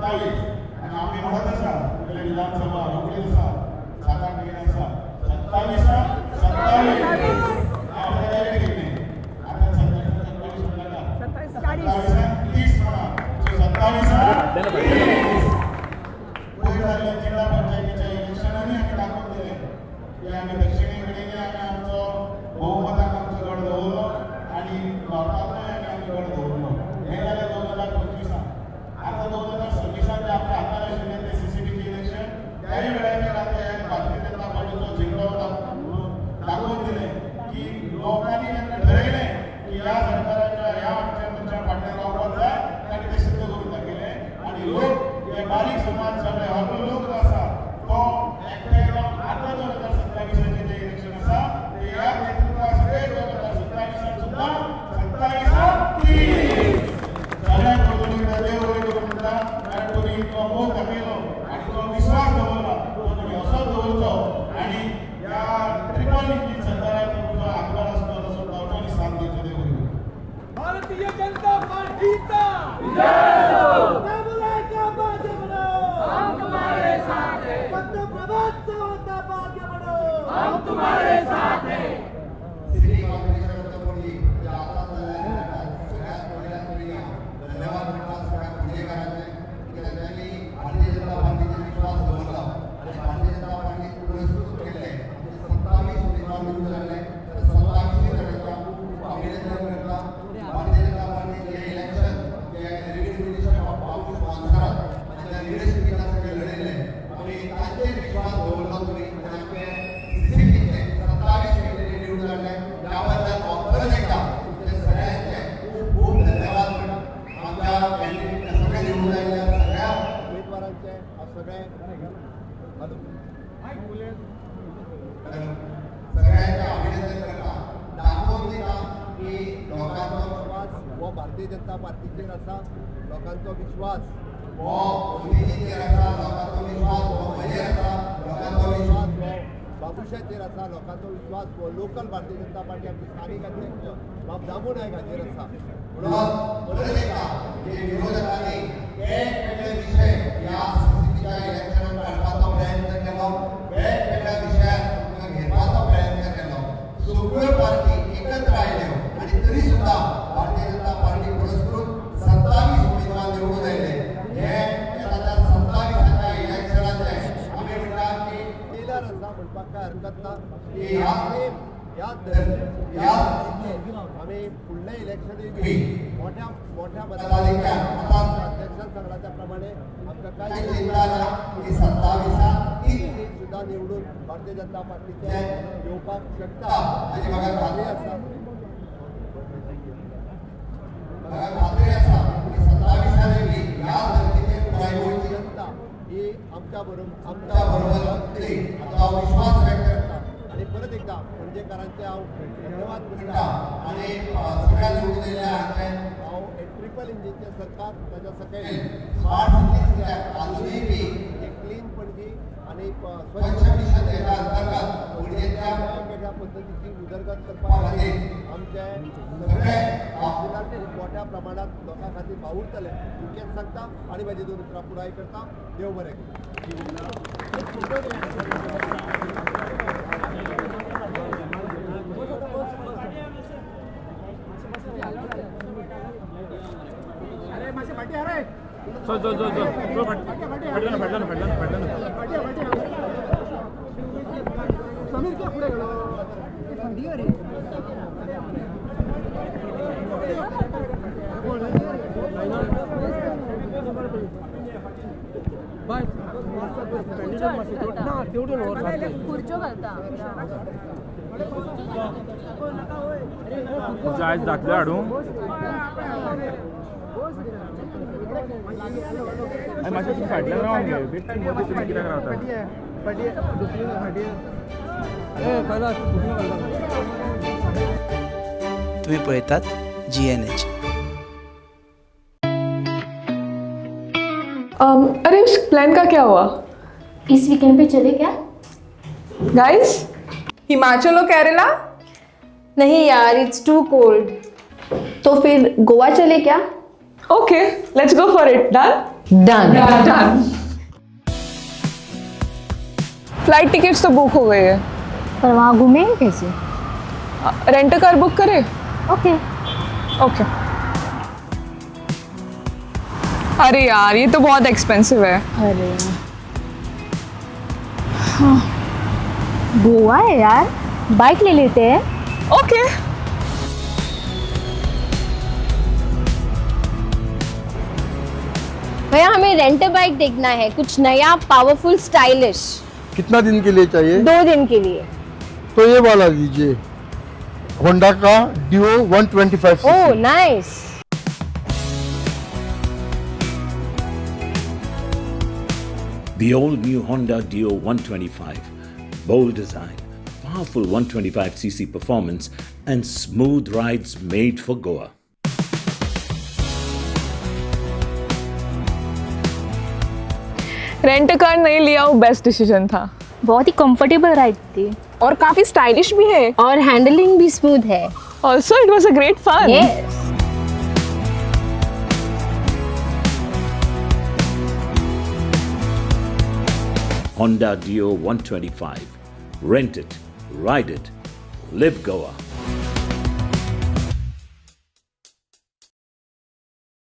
27 आणि आम्ही म्हणत असा आपल्या विधानसभा रोखली असा 7-8 महिने असा 27 आता 30 म्हणा 27 जिल्हा पंचायतीच्या इलेक्शनाने आम्ही दाखवून दिले की आम्ही दक्षिणेकडे आम्ही आमचं बहुमतानं आमचं गड दवरलो आणि भारतातून आम्ही गड दवरलो हे झालं 2025 आता 2026 जे आपल्या हाताला आशिल्लें ते CCTV इलेक्शन त्याही वेळाचेर आता भारतीय जनता पार्टीचो झेंडो दाखवून दिले की लोकांनी जेन्ना ठरयलें की ह्या सरकाराच्या ह्या आमच्या फाटल्यान रावपाक जाय तांणी ते सिद्ध करून दाखयलें आणि लोक हे बारीक समाज सगळे हो लोक जो आसा तो एकठांय जावन आता 2027 जे इलेक्शन आसा ते ह्या नेतृत्वा सगळे 2027 सुद्धा 27 सगळ्यात पयलीं देव बरें करूं म्हणटा कारण तुमी तो मोग दाखयलो आनी तो विश्वास दवरला तो तुमी असोच दवरचो आनी ह्या ट्रिपल इंजीन सरकाराचो जो आग्वाद आसता तसो गांवच्यांनी साथ दिवचो देव बरें करूं भारतीय जनता पार्टीचा हम तुम्हारे साथ हैं पंतप्रधान होता भाग्य बनो हम तुम्हारे साथ हैं श्री काँग्रेसच्या कोणी आता सगळ्यात पहिल्या धन्यवाद म्हणतात सगळ्या पुणेकरांचे की त्यांनी भारतीय जनता पार्टीचे विश्वास दवरला आणि भारतीय जनता पार्टी पुरस्कृत केले 27 उमेदवार निवडून आले तर 27 जणांचा अभिनंदन करता भारतीय जनता पार्टीचे इलेक्शन जे रिलेटिव्हिटीच्या पाऊस मानतात आणि त्या लिडरशिपला सगळे लढले आणि त्यांचे विश्वास दवरला तुम्ही त्याचे CCTVचे 27 कैंडिडेट निवडून आले त्याबद्दल परत एकदा तुमचे सगळ्यांचे खूप खूप धन्यवाद आमच्या कॅन्डिडेटला सगळे निवडून आलेल्या सगळ्या उमेदवारांचे सगळे सगळ्यांचे अभिनंदन करता दाखवून दिला की लोकांचा विश्वास व भारतीय जनता पार्टीचेर आसा लोकांचो विश्वास हो मोदीजीचेर आसा लोकांचो विश्वास हो म्हजेर आसा लोकांचो विश्वास हो बाबुशाचेर आसा लोकांचो विश्वास हो लोकल भारतीय जनता पार्टी आमची स्थानिक अध्यक्ष बाब दामू नायकाचेर आसा म्हणून परत एकदा जे विरोधकांनी वेगवेगळे विषय ह्या CCTVच्या इलेक्शनात काडपाचो प्रयत्न केलो वेगवेगळ्या विशयार घेवपाचो प्रयत्न केलो सगळ्यो पार्टी एकत्र आयल्यो आणि तरी सुद्धा भारतीय जनता पार्टी पुरस्कृत 27 उमेदवार निवडून आयले हे येता 27च्या इलेक्शनाचे आमी म्हणटा की टेलर आसा म्हणपाक काय हरकत ना की ह्या आमी फुडले इलेक्शनूय बी मोठ्या पदाधिकार अध्यक्ष सांगल्याच्या प्रमाणे आमकां काय चिंता ना की 27 तीन सीट सुद्धा निवडून भारतीय जनता पार्टीचे येवपाक शकता हाची म्हाका खात्री आसा खात्री आसा की 27 बी ह्या धर्तीचेर पुराय गोंयची जनता ही आमच्या बरोबर आसतली हाचो हांव विश्वास व्यक्त करता आणि परत एकदा पणजेकारांचे हांव धन्यवाद करता आणि सगळ्या निवडून येयल्या हांव ट्रिपल इंजिनचे सरकार ताच्या सकयल स्मार्ट सिटीज अजूनय बी एक क्लीन पणजी आणि स्वच्छ मिशन हेच्या अंतर्गत पणजेच्या वेगवेगळ्या पद्धतीची उदरगत करपा खातीर आमचे सगळे खूब मोठ्या प्रमाणात लोकां खातीर वावुरतले इतकेंच सांगता आणि म्हाजी दोन उतरां पुराय करता देव बरें अरे माझे पाठी अरे जो फटलं समीर क्या पुढे गेलो थंडी रे बाय तेवढं खुर्चो घालता आज दाखले हाडूं मातशें फाटल्यान रावंक जाय बेश्टी मदीं तुमी कित्याक रावता तुम्ही पळयतात GNH. अरे उस प्लान का क्या हुआ? इस वीकेंड पे चले क्या? गाइस, हिमाचल और केरला? नहीं यार, इट्स टू कोल्ड. तो फिर गोवा चले क्या? Okay, let's go for it. Done? Done. Flight tickets तो बुक हो गए हैं। पर वहाँ घूमेंगे कैसे? रेंट कार बुक करे? ओके। ओके। अरे यार ये तो बहुत एक्सपेंसिव है। अरे गोवा है यार, बाइक ले लेते हैं। ओके। भैया हमें रेंट बाइक देखना है, कुछ नया पावरफुल स्टाइलिश। कितना दिन के लिए चाहिए? 2 दिन के लिए। तो ये वाला लीजिए, होंडा का Dio 125 oh nice. The all-new Honda Dio 125. Bold design, powerful 125cc performance, and smooth rides made for Goa. Rent car नहीं लिया वो बेस्ट डिसीजन था। बहुत ही कंफर्टेबल राइड थी और काफी स्टाइलिश भी है। और हैंडलिंग भी स्मूथ है। Also it was a great fun. Yes. Honda Dio 125. Rent it, ride it, live Goa.